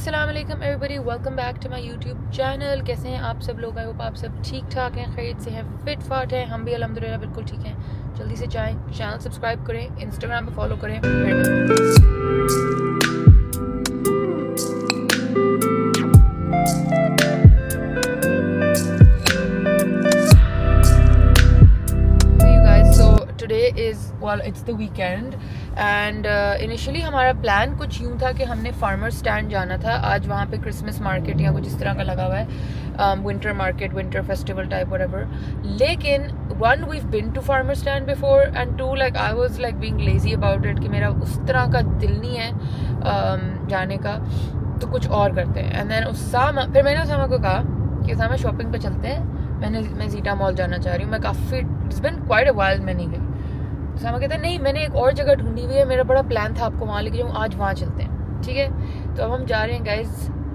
अस्सलामुअलैकुम everybody, welcome back to my YouTube channel. कैसे हैं आप सब लोग? आई होप आप सब ठीक ठाक हैं, खैरियत से हैं, फिट फाट हैं। हम भी अल्हम्दुलिल्लाह बिल्कुल ठीक हैं। जल्दी से जाएं, चैनल सब्सक्राइब करें, इंस्टाग्राम पे फॉलो करें। It's the weekend and initially हमारा प्लान कुछ यूँ था कि हमने फार्मर स्टैंड जाना था। आज वहाँ पे क्रिसमस मार्केट या कुछ इस तरह का लगा हुआ है, winter market, winter festival type whatever. लेकिन one, we've been to farmer stand before and two, like I was like being lazy about it कि मेरा उस तरह का दिल नहीं है जाने का, तो कुछ और करते हैं। एंड देन फिर मैंने उसामा को कहा कि उसामा शॉपिंग पे चलते हैं, मैं ज़ीटा मॉल जाना चाह रही हूँ। मैं काफ़ी it's been quite a while मैं नहीं गई। उसामा कहता है नहीं, मैंने एक और जगह ढूंढी हुई है, मेरा बड़ा प्लान था आपको वहाँ लेके जाऊँ, आज वहाँ चलते हैं। ठीक है, तो अब हम जा रहे हैं गाइज।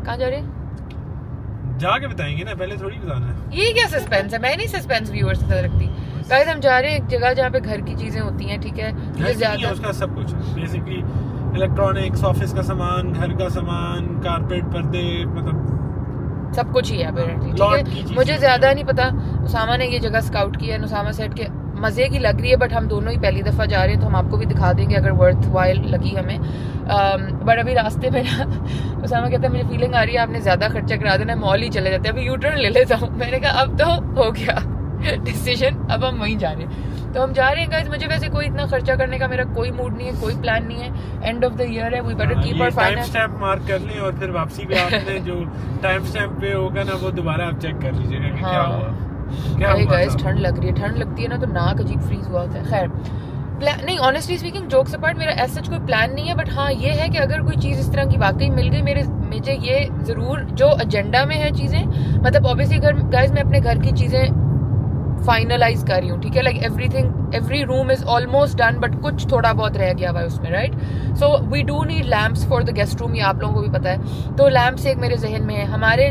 कहाँ जा रहे हैं जाके बताएंगे ना, पहले थोड़ी बताना है। ये क्या सस्पेंस है? मैं नहीं सस्पेंस व्यूअर्स से रखती। गाइज हम जा रहे हैं एक जगह जहाँ पे घर की चीजें होती हैं। ठीक है, ज्यादा उसका सब कुछ बेसिकली इलेक्ट्रॉनिक्स, ऑफिस का सामान, घर का सामान, कारपेट, पर्दे, मतलब सब कुछ ही है अपेरेंटली। ठीक है, मुझे ज्यादा नहीं पता। उसामा ने ये जगह स्काउट की है, उसामा सेट के मज़े की लग रही है, बट हम दोनों ही पहली दफ़ा जा रहे हैं तो हम आपको भी दिखा देंगे अगर वर्थ वाइल लगी हमें। बट अभी रास्ते में ना उसामा कहता है मुझे फीलिंग आ रही है आपने ज़्यादा खर्चा करा देना, मॉल ही चले जाते हैं, अभी यू टर्न ले लेता हूँ। मैंने कहा अब तो हो गया डिसीजन, अब हम वहीं जा रहे हैं। तो हम जा रहे हैं गाइस। मुझे वैसे कोई इतना खर्चा करने का मेरा कोई मूड नहीं है, कोई प्लान नहीं है। एंड ऑफ द ईयर है, we better keep our finance. Time stamp mark कर लें और फिर वापसी पे आपने जो टाइम स्टैम्प पे होगा ना वो दोबारा आप चेक कर लीजिएगा कि क्या हुआ। गाइस ठंड लग रही है, ठंड लगती है ना तो नाक अजीब फ्रीज हुआ होता है। खैर नहीं, ऑनेस्टली स्पीकिंग, जोक्स अपार्ट, मेरा ऐसा कोई प्लान नहीं है। बट हाँ ये है कि अगर कोई चीज़ इस तरह की वाकई मिल गई मुझे ये ज़रूर जो एजेंडा में है चीज़ें, मतलब ऑब्वियसली गाइस मैं अपने घर की चीज़ें फाइनलाइज कर रही हूँ। ठीक है, like every room is almost done, but कुछ थोड़ा बहुत रह गया हुआ है उसमें, right. So we do need lamps for the guest room, ये आप लोगों को भी पता है। तो लैम्प्स एक मेरे जहन में है। हमारा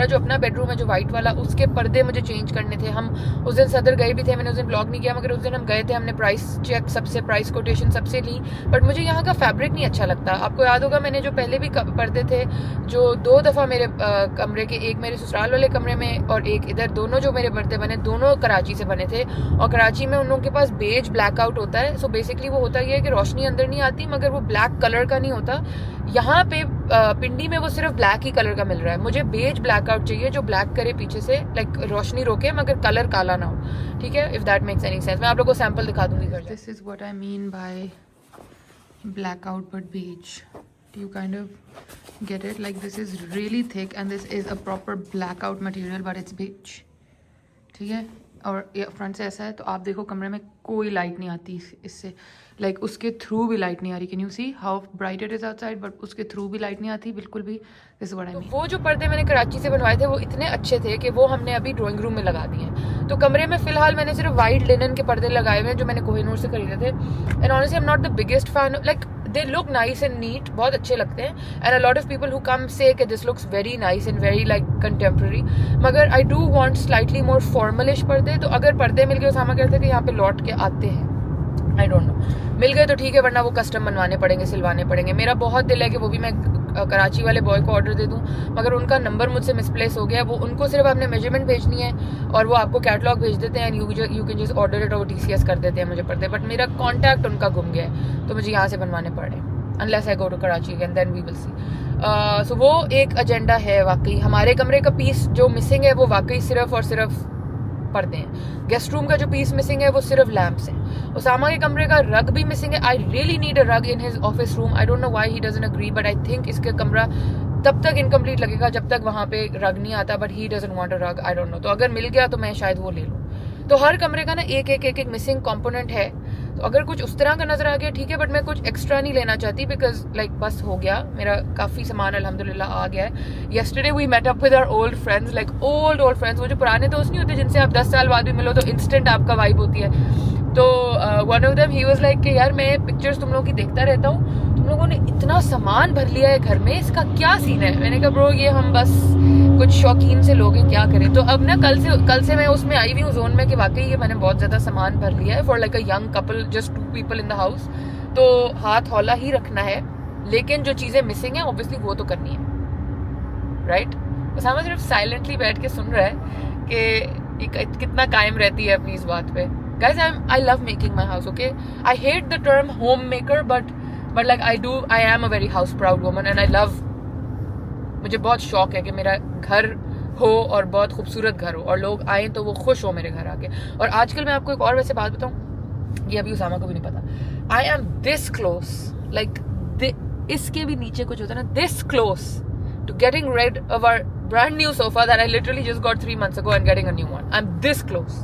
जो अपना बेडरूम है जो वाइट वाला, उसके पर्दे मुझे चेंज करने थे। हम उस दिन सदर गए भी थे, मैंने उस दिन ब्लॉग नहीं किया, मगर उस दिन हम गए थे, हमने प्राइस चेक सबसे, प्राइस कोटेशन सबसे ली। बट मुझे यहाँ का फैब्रिक नहीं अच्छा लगता। आपको याद होगा मैंने जो पहले भी पर्दे थे जो 2 दफ़ा मेरे कमरे के, एक मेरे ससुराल वाले कमरे में और एक इधर, दोनों जो मेरे पर्दे बने दोनों कराची से बने थे। और कराची में उन लोगों के पास बेज ब्लैकआउट होता है। सो बेसिकली वो होता है कि रोशनी अंदर नहीं आती, मगर वो ब्लैक कलर का नहीं होता। यहाँ पे पिंडी में वो सिर्फ ब्लैक ही कलर का मिल रहा है। मुझे बेज ब्लैकआउट चाहिए जो ब्लैक करे पीछे से, लाइक रोशनी रोके मगर कलर काला ना हो। ठीक है, if that makes any sense. मैं आप लोगों को सैंपल दिखा दूंगी। This is what I mean by blackout but beige. Do you kind of get it? Like this is really thick and this is a proper blackout material but it's beige. ठीक है, और ये front से ऐसा है। तो आप देखो कमरे में कोई लाइट नहीं आती इससे, लाइक उसके थ्रू भी लाइट नहीं आ रही। Can you see how bright it is outside, but उसके थ्रू भी लाइट नहीं आती बिल्कुल भी। This is what I mean. वो जो पर्दे मैंने कराची से बनवाए थे वो इतने अच्छे थे कि वो हमने अभी ड्राइंग रूम में लगा दिए हैं। तो कमरे में फिलहाल मैंने सिर्फ वाइट लिनन के पर्दे लगाए हुए हैं जो मैंने कोहिनूर से खरीदे थे। And honestly I am not the biggest fan, like they look nice and neat, बहुत अच्छे लगते हैं। and a lot of people who come say कि this looks very nice and very like contemporary, मगर I do want slightly more formalish पर्दे। तो अगर पर्दे मिल गए, उसामा कहते हैं कि यहाँ पे लौट के आते हैं, I don't know, मिल गए तो ठीक है, वरना वो कस्टम बनवाने पड़ेंगे, सिलवाने पड़ेंगे। मेरा बहुत दिल है कि वो भी मैं कराची वाले बॉय को ऑर्डर दे दूं, मगर उनका नंबर मुझसे मिसप्लेस हो गया। वो उनको सिर्फ आपने मेजरमेंट भेजनी है और वो आपको कैटलॉग भेज देते हैं, you can just order it और TCS कर देते हैं मुझे पर्दे। बट मेरा कॉन्टैक्ट उनका गुम गया है तो मुझे यहाँ से बनवाने पड़े, unless I go to Karachi again, then we will see. So वो एक एजेंडा है वाकई। हमारे कमरे का पीस जो मिसिंग है वो वाकई सिर्फ और सिर्फ पर्दे हैं। गेस्ट रूम का जो पीस मिसिंग है वो सिर्फ लैम्प्स हैं। उसामा के कमरे का रग भी मिसिंग है। I really need a rug in his office room. I don't know why he doesn't agree, but I think इसका कमरा तब तक इनकम्प्लीट लगेगा जब तक वहाँ पे रग नहीं आता, but he doesn't want a rug. I don't no, तो अगर मिल गया तो मैं शायद वो ले लूँ। तो हर कमरे का ना एक मिसिंग कंपोनेंट है। तो अगर कुछ उस तरह का नजर आ गया ठीक है, बट मैं कुछ एक्स्ट्रा नहीं लेना चाहती बिकॉज लाइक बस हो गया, मेरा काफ़ी सामान अल्हम्दुलिल्लाह आ गया है। Yesterday we met up with our old friends, like old friends, वो जो पुराने दोस्त नहीं होते जिनसे आप 10 साल बाद भी मिलो तो इंस्टेंट आपका वाइब होती है। तो one of them he was like कि यार मैं पिक्चर्स तुम लोगों की देखता रहता हूँ, तुम लोगों ने इतना सामान भर लिया है घर में, इसका क्या सीन है? मैंने कहा ब्रो ये हम बस कुछ शौकीन से लोग हैं, क्या करें। तो अब ना कल से मैं उसमें आई हुई हूँ जोन में कि वाकई ये मैंने बहुत ज़्यादा सामान भर लिया है for like a young couple, just 2 people in the house. तो हाथ हौला ही रखना है, लेकिन जो चीज़ें मिसिंग है ऑब्वियसली वो तो करनी है। राइट? उसामा सिर्फ साइलेंटली बैठ के सुन रहा है कि कितना कायम रहती है अपनी इस बात पे. Guys, I love making my house, okay? I hate the term homemaker, but like I am a very house proud woman and I love. मुझे बहुत शौक है कि मेरा घर हो और बहुत खूबसूरत घर हो और लोग आए तो वो खुश हो मेरे घर आके. और आजकल मैं आपको एक और वैसे बात बताऊं, ये अभी उसामा को भी नहीं पता. I am this close, like इसके भी नीचे कुछ होता है ना, this close to getting rid of our brand new sofa that I literally just got 3 months ago and getting a new one. I'm this close.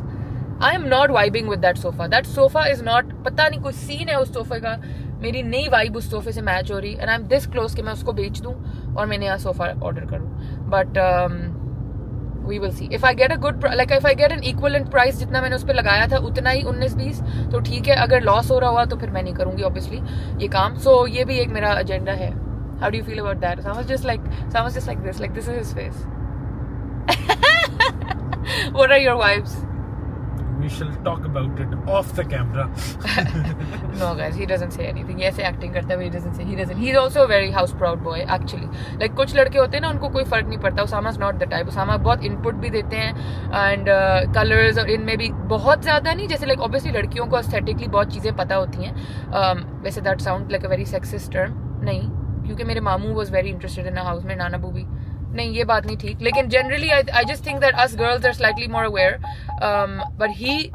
I am not vibing with that sofa. That sofa is not, पता नहीं कोई scene है उस सोफे का, मेरी नई vibe उस सोफे से मैच हो रही. And I'm this close कि मैं उसको बेच दूं और मैं नया सोफा ऑर्डर करूं. But we will see. If I get a good, like if I get an equivalent price जितना मैंने उस पर लगाया था उतना ही 19-20 तो ठीक है. अगर लॉस हो रहा हुआ तो फिर मैं नहीं करूंगी obviously ये काम. So ये भी एक मेरा एजेंडा है. How do you feel about that? Someone's just like this is his face. What are your vibes? We shall talk about it off the camera. No guys, he doesn't say anything. He ऐसे acting करता है, he doesn't. He's also a very house proud boy actually. Like कुछ लड़के होते हैं ना, उनको कोई फर्क नहीं पड़ता. Usama's not the type. Usama बहुत input भी देते हैं and colors और इनमें भी बहुत ज़्यादा नहीं. जैसे like obviously लड़कियों को aesthetically बहुत चीज़ें पता होती हैं. वैसे that sounds like a very sexist term. नहीं, क्योंकि मेरे मामू was very interested in a house में, नाना बू भी नहीं, ये बात नहीं ठीक. लेकिन generally I just think that us girls are slightly more aware, but he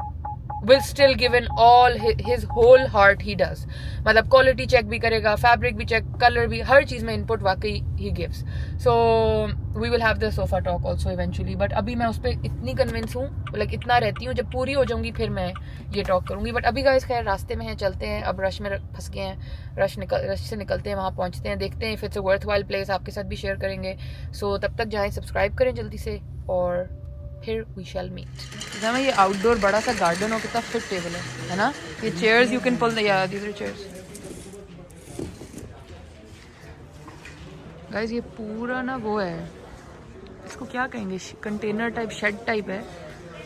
will still give in all his whole heart he does. मतलब क्वालिटी चेक भी करेगा, फैब्रिक भी चेक, कलर भी, हर चीज़ में इनपुट वाकई he gives. So we will have the sofa talk also eventually. But अभी मैं उस पर इतनी कन्विंस हूँ, like इतना रहती हूँ, जब पूरी हो जाऊंगी फिर मैं ये टॉक करूंगी. बट अभी गाइस खैर रास्ते में हैं, चलते हैं. अब रश में फंस गए हैं, रश से निकलते हैं, वहाँ पहुँचते हैं, देखते हैं if it's a worthwhile place, आपके साथ भी शेयर करेंगे. So तब तक जाएँ, सब्सक्राइब करें जल्दी से और फिर वी शैल मीट. जैसे ये आउटडोर बड़ा सा गार्डन हो, कितना फिट टेबल है ना. ये चेयर्स यू कैन पुल, या दीज आर चेयर्स. गाइस ये पूरा ना वो है, इसको क्या कहेंगे, कंटेनर टाइप, शेड टाइप है.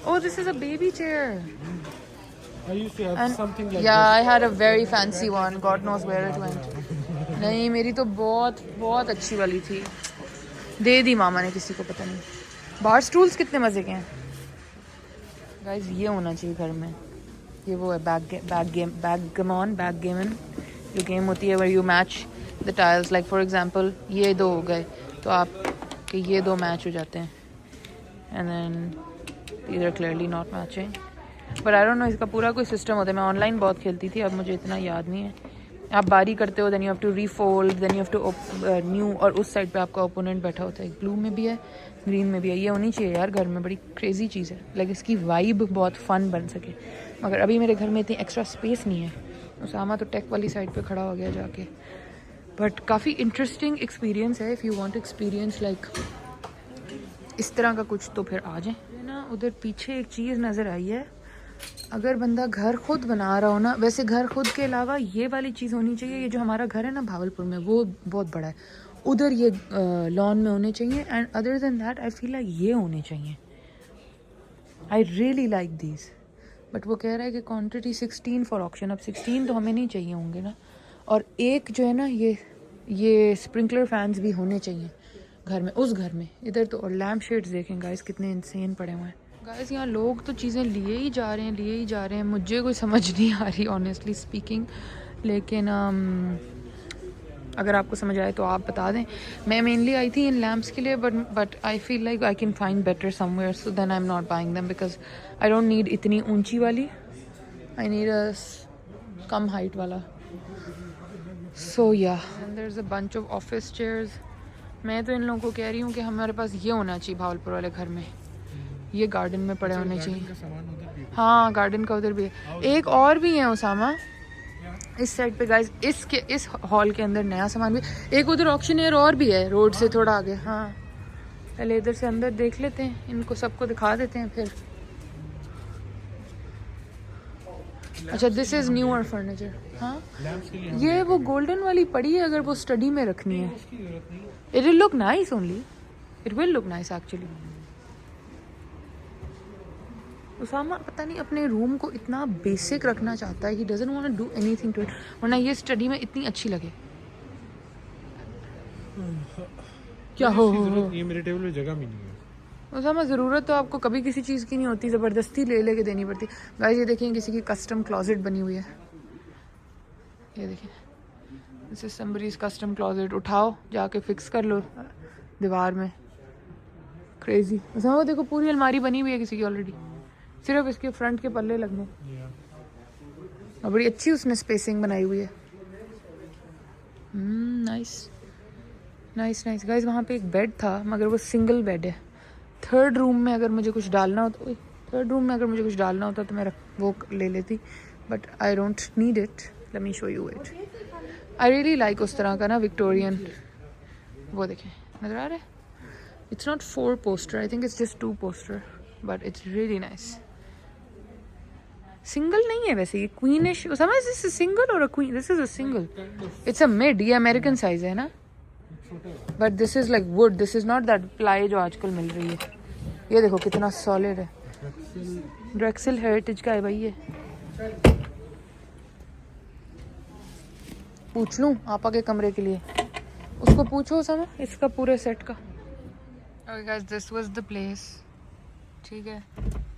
Oh this is a baby chair. I used to have something like yeah, this. I had a very fancy one. God knows where it went. नहीं, मेरी तो बहुत अच्छी वाली थी, दे दी मामा ने किसी को, पता नहीं. बार स्टूल्स कितने मजे के हैं गाइस. ये होना चाहिए घर में. ये वो है बैकगेमन जो गेम होती है, where you match the tiles. like for example ये दो हो गए तो आप कि ये दो मैच हो जाते हैं, and then these are clearly not matching. but I don't know, इसका पूरा कोई सिस्टम होता है. मैं ऑनलाइन बहुत खेलती थी, अब मुझे इतना याद नहीं है. आप बारी करते हो, then you have to refold, then you have to new, और उस साइड पे आपका ओपोनेंट बैठा होता है. ब्लू में भी है, ग्रीन में भी है. ये होनी चाहिए यार घर में, बड़ी क्रेजी चीज़ है. लाइक इसकी वाइब बहुत फन बन सके. मगर अभी मेरे घर में इतनी एक्स्ट्रा स्पेस नहीं है. उसामा तो टेक वाली साइड पे खड़ा हो गया जाके. बट काफ़ी इंटरेस्टिंग एक्सपीरियंस है. If you want to experience like इस तरह का कुछ, तो फिर आ जाए ना. उधर पीछे एक चीज़ नज़र आई है. अगर बंदा घर खुद बना रहा हो ना, वैसे घर खुद के अलावा ये वाली चीज़ होनी चाहिए. ये जो हमारा घर है ना भावलपुर में, वो बहुत बड़ा है. उधर ये लॉन में होने चाहिए. And other than that I feel like ये होने चाहिए. I really like these. But वो कह रहा है कि क्वांटिटी 16 फॉर ऑक्शन. अब 16 तो हमें नहीं चाहिए होंगे ना. और एक जो है ना, ये स्प्रिंकलर फैंस भी होने चाहिए घर में, उस घर में. इधर तो और लैम्प शेड्स देखें गाइस कितने इंसेन पड़े हुए हैं. गाइस यहाँ लोग तो चीज़ें लिए ही जा रहे हैं. मुझे कोई समझ नहीं आ रही ऑनेस्टली स्पीकिंग. लेकिन अगर आपको समझ आए तो आप बता दें. मैं मेनली आई थी इन लैम्प्स के लिए, but I feel like I can find better somewhere, so then I am not buying them because I don't need इतनी ऊंची वाली. I need a come height वाला. सो या there is a bunch of office chairs. मैं तो इन लोगों को कह रही हूँ कि हमारे पास ये होना चाहिए भावलपुर वाले घर में. ये गार्डन में पड़े होने चाहिए. हाँ गार्डन का उधर भी है. एक और भी है उसामा इस साइड पे गाइस. इस हॉल के अंदर नया सामान भी. एक उधर ऑक्शनियर और भी है रोड से थोड़ा आगे. हाँ पहले इधर से अंदर देख लेते हैं, इनको सबको दिखा देते हैं फिर. अच्छा दिस इज न्यूअर फर्नीचर. हाँ ये वो गोल्डन वाली पड़ी है, अगर वो स्टडी में रखनी है. It will look nice only. It will look nice actually. Usama पता नहीं अपने रूम को इतना बेसिक रखना चाहता है. He doesn't want to do anything to it, वरना ये स्टडी में इतनी अच्छी लगे. क्या मुझे हो इसकी जरूरत नहीं है, मेरे टेबल में जगह भी नहीं है। उसामा, ज़रूरत तो आपको कभी किसी चीज़ की नहीं होती, ज़बरदस्ती ले लेके देनी पड़ती। गाइस ये देखिए किसी की कस्टम क्लॉजेट बनी हुई है, ये देखिए, this is somebody's custom closet. उठाओ जाके फिक्स कर लो दीवार में, क्रेजी। उसामा वो देखो पूरी अलमारी बनी हुई है किसी की ऑलरेडी, सिर्फ इसके फ्रंट के पल्ले लगने, और बड़ी अच्छी उसने स्पेसिंग बनाई हुई है। Nice nice nice guys. वहाँ पे एक बेड था मगर वो सिंगल बेड है। थर्ड रूम में अगर मुझे कुछ डालना होता, तो मैं वो ले लेती, but I don't need it. Let me show you it. I really like उस तरह का ना विक्टोरियन। वो देखें, नजर आ रहा है? It's not 4 poster, I think it's just 2 poster, but it's really nice. Single नहीं है वैसे, ये क्वीनिश, समझ, दिस इज सिंगल और a queen, this is a single, it's a mid, ये अमेरिकन साइज है ना, but this is like would, this is not that ply जो आजकल मिल रही है। ये देखो कितना सॉलिड है, ड्रेक्सिल हेरिटेज का है भाई ये। पूछ लूं आपा के कमरे के लिए, उसको पूछो समझ इसका पूरे सेट का। Okay guys, this was the place, ठीक है,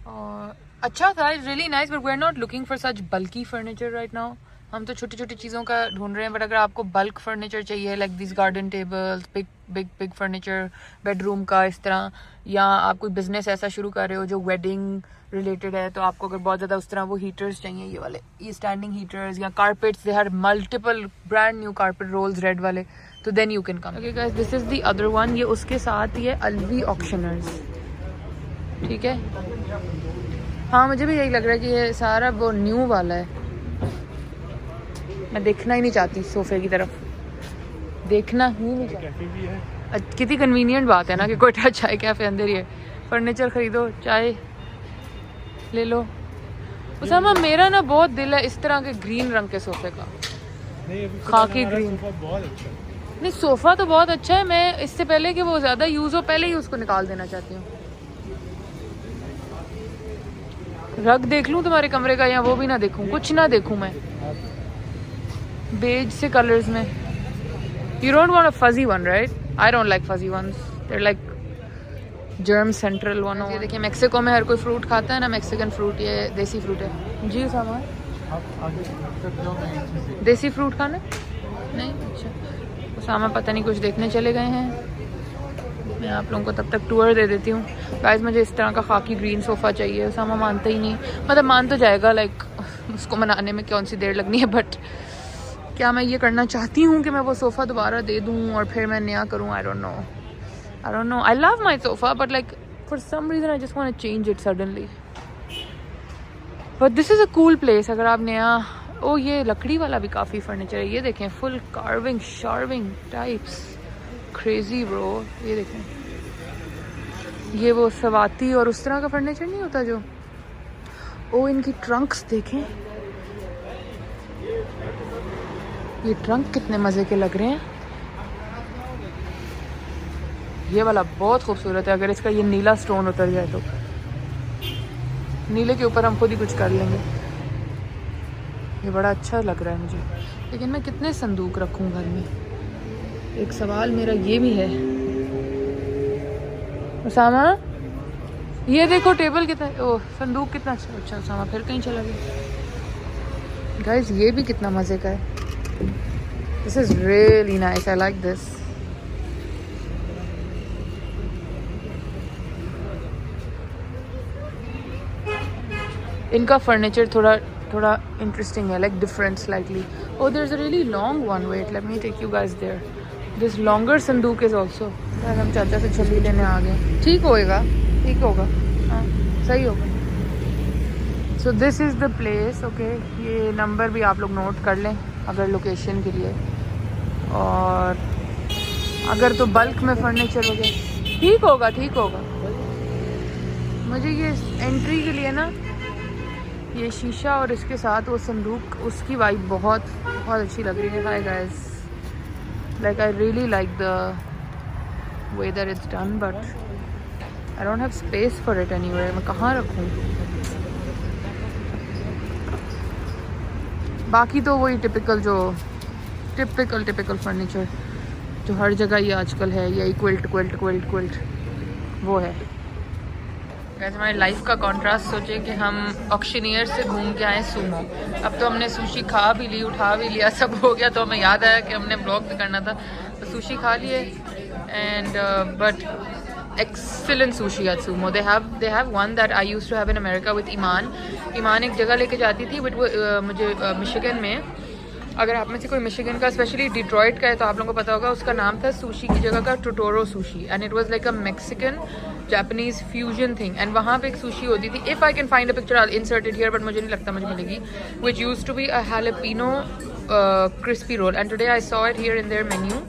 और अच्छा था, really nice, but we are not looking for such bulky furniture right now. हम तो छोटी छोटी चीज़ों का ढूंढ रहे हैं, बट अगर आपको बल्क फर्नीचर चाहिए, like this garden tables, big big big furniture bedroom का इस तरह, या आप कोई बिजनेस ऐसा शुरू कर रहे हो जो वेडिंग रिलेटेड है, तो आपको अगर बहुत ज़्यादा उस तरह वो हीटर्स चाहिए, ये वाले, ये स्टैंडिंग हीटर्स, या carpets, they have multiple brand new carpet rolls red वाले, तो then you can come. Okay guys, this is the other one, ये उसके साथ ही है अलवी ऑक्शनर्स, ठीक है। हाँ मुझे भी यही लग रहा है कि ये सारा वो न्यू वाला है। मैं देखना ही नहीं चाहती सोफे की तरफ, देखना ही नहीं चाहती। कैफे भी है, कितनी कन्वीनियंट बात है ना कि कोई चाय कैफे अंदर ही है। फर्नीचर खरीदो, चाय ले लो। उसामा, मेरा ना बहुत दिल है इस तरह के ग्रीन रंग के सोफे का, नहीं अभी खाकी ग्रीन। बहुत अच्छा है। नहीं सोफ़ा तो बहुत अच्छा है, मैं इससे पहले कि वो ज़्यादा यूज़ हो पहले ही उसको निकाल देना चाहती हूँ। रग देख लूँ तुम्हारे कमरे का, या वो भी ना देखूँ, कुछ ना देखूँ मैं, बेज से कलर्स में। You don't want a fuzzy one right? I don't like fuzzy ones, they are like germ central one. ये देखिए, मेक्सिको में हर कोई फ्रूट खाता है ना, मैक्सिकन फ्रूट, ये देसी फ्रूट है जी। सामान देसी फ्रूट खाना नहीं? अच्छा, उसामा पता नहीं कुछ देखने चले गए हैं, मैं आप लोगों को तब तक टूर दे देती हूँ। गाइस मुझे इस तरह का खाकी ग्रीन सोफ़ा चाहिए। उसामा मानता ही नहीं, मतलब मान तो जाएगा, लाइक उसको मनाने में कौन सी देर लगनी है, बट क्या मैं ये करना चाहती हूँ कि मैं वो सोफ़ा दोबारा दे दूँ और फिर मैं नया करूँ? I don't know. I love my sofa, but like for some reason I just want to change it suddenly. But this is a cool place. अगर आप नया, ओ ये लकड़ी वाला भी काफ़ी फर्नीचर है, ये देखें, फुल कार्विंग शार्विंग टाइप्स, क्रेजी ब्रो। ये देखें, ये वो सवाती और उस तरह का फर्नीचर नहीं होता जो, ओ इनकी ट्रंक्स देखें, ये ट्रंक कितने मज़े के लग रहे हैं। ये वाला बहुत खूबसूरत है, अगर इसका ये नीला स्टोन उतर जाए तो, नीले के ऊपर हम खुद ही कुछ कर लेंगे। ये बड़ा अच्छा लग रहा है मुझे, लेकिन मैं कितने संदूक रखूं घर में, एक सवाल मेरा ये भी है। उसामा ये देखो टेबल कितना, ओ संदूक कितना अच्छा। उसामा फिर कहीं चला गया। गाइस ये भी कितना मज़े का है, this is really nice, I like this. इनका फर्नीचर थोड़ा इंटरेस्टिंग है, like different slightly. Oh there is a really long one, wait let me take you guys there. This longer संदूक इज़ ऑल्सो। हम चाचा से छल्ली लेने आ गए, ठीक होएगा, ठीक होगा, हाँ सही होगा। So this is the place, okay. ये नंबर भी आप लोग नोट कर लें अगर लोकेशन के लिए, और अगर तो बल्क में फर्नीचर वगैरह, ठीक होगा। मुझे ये एंट्री के लिए ना, ये शीशा और इसके साथ वो संदूक, उसकी वाइब बहुत अच्छी लग रही है। Hi guys, like I really like the way that it's done, but I don't have space for it anywhere. मैं कहाँ रखूँ? बाकी तो वही टिपिकल फर्नीचर, जो हर जगह ये आजकल है, यही क्विल्ट क्विल्ट क्विल्ट क्विल्ट वो है। गाइस हमारी लाइफ का कॉन्ट्रास्ट सोचे कि हम ऑक्शनियर से घूम के आए सूमो। अब तो हमने सुशी खा भी ली, उठा भी लिया, सब हो गया, तो हमें याद आया कि हमने ब्लॉग भी करना था, तो सुशी खा लिए। And but excellent sushi at Sumo. They have one that I used to have in America with ईमान एक जगह लेके जाती थी बट वो मुझे मिशिगन में, अगर आप में से कोई मिशिगन का स्पेशली डिट्रॉइट का है तो आप लोगों को पता होगा, उसका नाम था सुशी की जगह का Totoro sushi, and it was like a Mexican Japanese fusion thing. And वहाँ पे एक सुशी होती थी, if I can find a picture I insert it here, but मुझे नहीं लगता मुझे मिलेगी, which used to be a jalapeno crispy roll, and today I saw it here in their menu.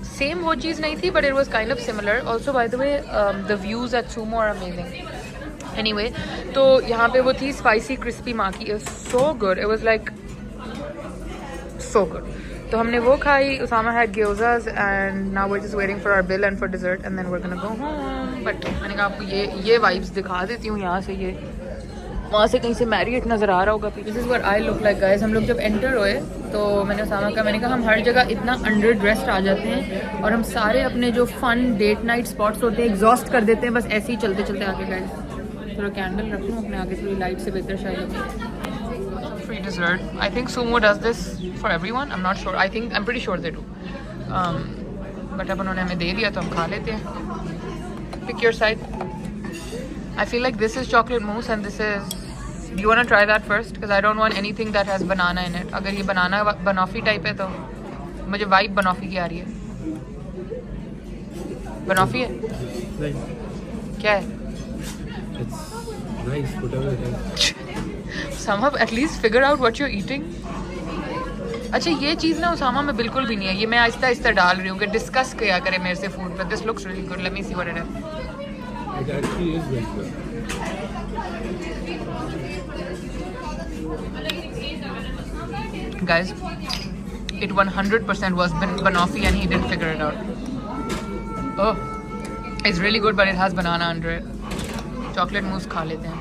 Same वो चीज़ नहीं थी, but it was kind of similar. Also by the way the views at Sumo are amazing. Anyway, तो यहाँ पे वो थी spicy crispy maki, so good, it was like so good. तो हमने वो खाई, Usama had gyozas and now we are just waiting for our bill and for dessert and then we are gonna go home. But मैंने कहा आपको ये vibes दिखा देती हूँ यहाँ से, ये वहाँ से कहीं से मैरियट नज़र आ रहा होगा। This is what I look like guys. हम लोग जब एंटर हुए तो मैंने उसामा का, मैंने कहा हम हर जगह इतना अंडर ड्रेस्ड आ जाते हैं और हम सारे अपने जो फन डेट नाइट स्पॉट्स होते हैं एग्जॉस्ट कर देते हैं बस ऐसे ही चलते चलते आगे। गाइस थोड़ा कैंडल रख लूँ अपने आगे, थोड़ी लाइट से बेहतर शायद। Free dessert, I think Sumo does this for everyone, I am not sure, I am pretty sure they do, but अब उन्होंने हमें दे दिया तो हम खा लेते हैं। Pick your side. I feel like this is chocolate mousse and this is, do you want to try that first? Because I don't want anything that has banana in it. अगर ये banana banoffee type है तो मुझे vibe banoffee की आ रही है। banoffee है? नहीं। क्या है? It's nice, whatever it is. Somehow at least figure out what you're eating. अच्छा ये चीज़ ना उसामा में बिल्कुल भी नहीं है, ये मैं आहिस्ता आहिस्ता डाल रही हूँ कि डिस्कस किया करे मेरे से food, but this looks really good. Let me see what it is. It actually is very good. Guys, it 100% was banoffee and he didn't figure it out. Oh, it's really good but it has banana under it. Chocolate mousse खा लेते हैं।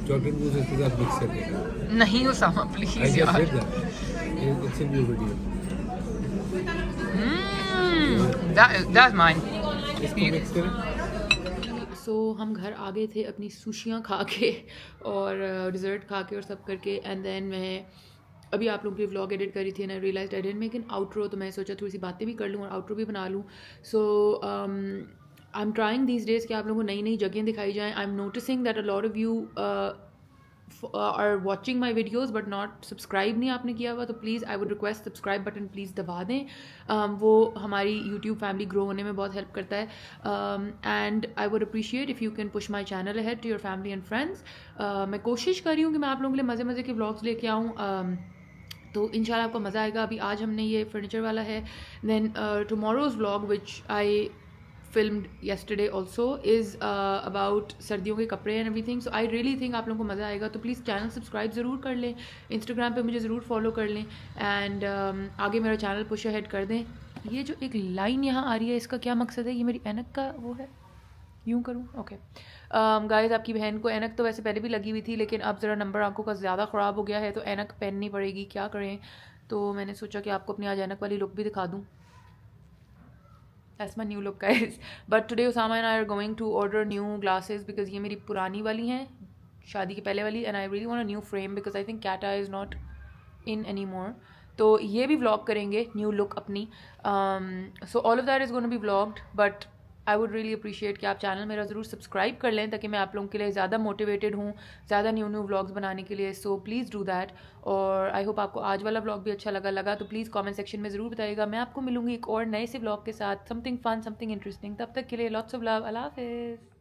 Chocolate mousse इसके साथ mix करके। नहीं Usama please I यार। just did that. It's in your video. That's mine. इसको mix करें। सो हम घर आ गए थे अपनी सुशियाँ खा के और डिज़र्ट खा के और सब करके, एंड देन मैं अभी आप लोगों के लिए व्लॉग एडिट करी थी and I realised I didn't make an outro, तो मैं सोचा थोड़ी सी बातें भी कर लूँ और आउट्रो भी बना लूँ। So I am trying these days कि आप लोगों को नई नई जगह दिखाई जाएँ। I am noticing that a lot of you are watching my videos but not subscribe नहीं आपने किया हुआ, तो please I would request subscribe button please दबा दें। वो हमारी यूट्यूब फैमिली ग्रो होने में बहुत हेल्प करता है, and I would appreciate if you can push my channel ahead to your family and friends. मैं कोशिश कर रही हूँ कि मैं आप लोगों के लिए मज़े मज़े के व्लॉग्स लेके आऊँ, तो इंशाल्लाह आपको मज़ा आएगा। अभी आज हमने ये फर्नीचर वाला है, then टुमारोज़ vlog which I filmed yesterday also is about सर्दियों के कपड़े and everything, so I really think आप लोगों को मज़ा आएगा। तो प्लीज़ चैनल सब्सक्राइब ज़रूर कर लें, इंस्टाग्राम पे मुझे ज़रूर फॉलो कर लें, एंड आगे मेरा चैनल पुश अहेड कर दें। ये जो एक लाइन यहाँ आ रही है इसका क्या मकसद है? ये मेरी ऐनक का वो है, यूँ करूँ? ओके गाइस, आपकी बहन को ऐनक तो वैसे पहले भी लगी हुई थी, लेकिन अब ज़रा नंबर आंखों का ज़्यादा ख़राब हो गया है तो ऐनक पहननी पड़ेगी, क्या करें। तो मैंने सोचा कि आपको अपनी आज ऐनक वाली लुक भी दिखा दूँ। That's my new look guys. But today Usama and I are going to order new glasses because ये मेरी पुरानी वाली हैं, शादी के पहले वाली, and I really want a new frame because I think cat eye is not in anymore. तो ये भी vlog करेंगे, new look अपनी। So all of that is going to be vlogged, but I would really appreciate कि आप channel मेरा ज़रूर subscribe कर लें ताकि मैं आप लोगों के लिए ज़्यादा मोटिवेटेड हूँ ज़्यादा न्यू व्लॉग्स बनाने के लिए। So please do that. और आई होप आपको आज वाला व्लॉग भी अच्छा लगा तो प्लीज़ कमेंट सेक्शन में ज़रूर बताइएगा। मैं आपको मिलूँगी एक और नए से व्लॉग के साथ, समथिंग फन, समथिंग इंटरेस्टिंग। तब तक के लिए लॉट्स ऑफ लव, अल्लाह हाफिज़।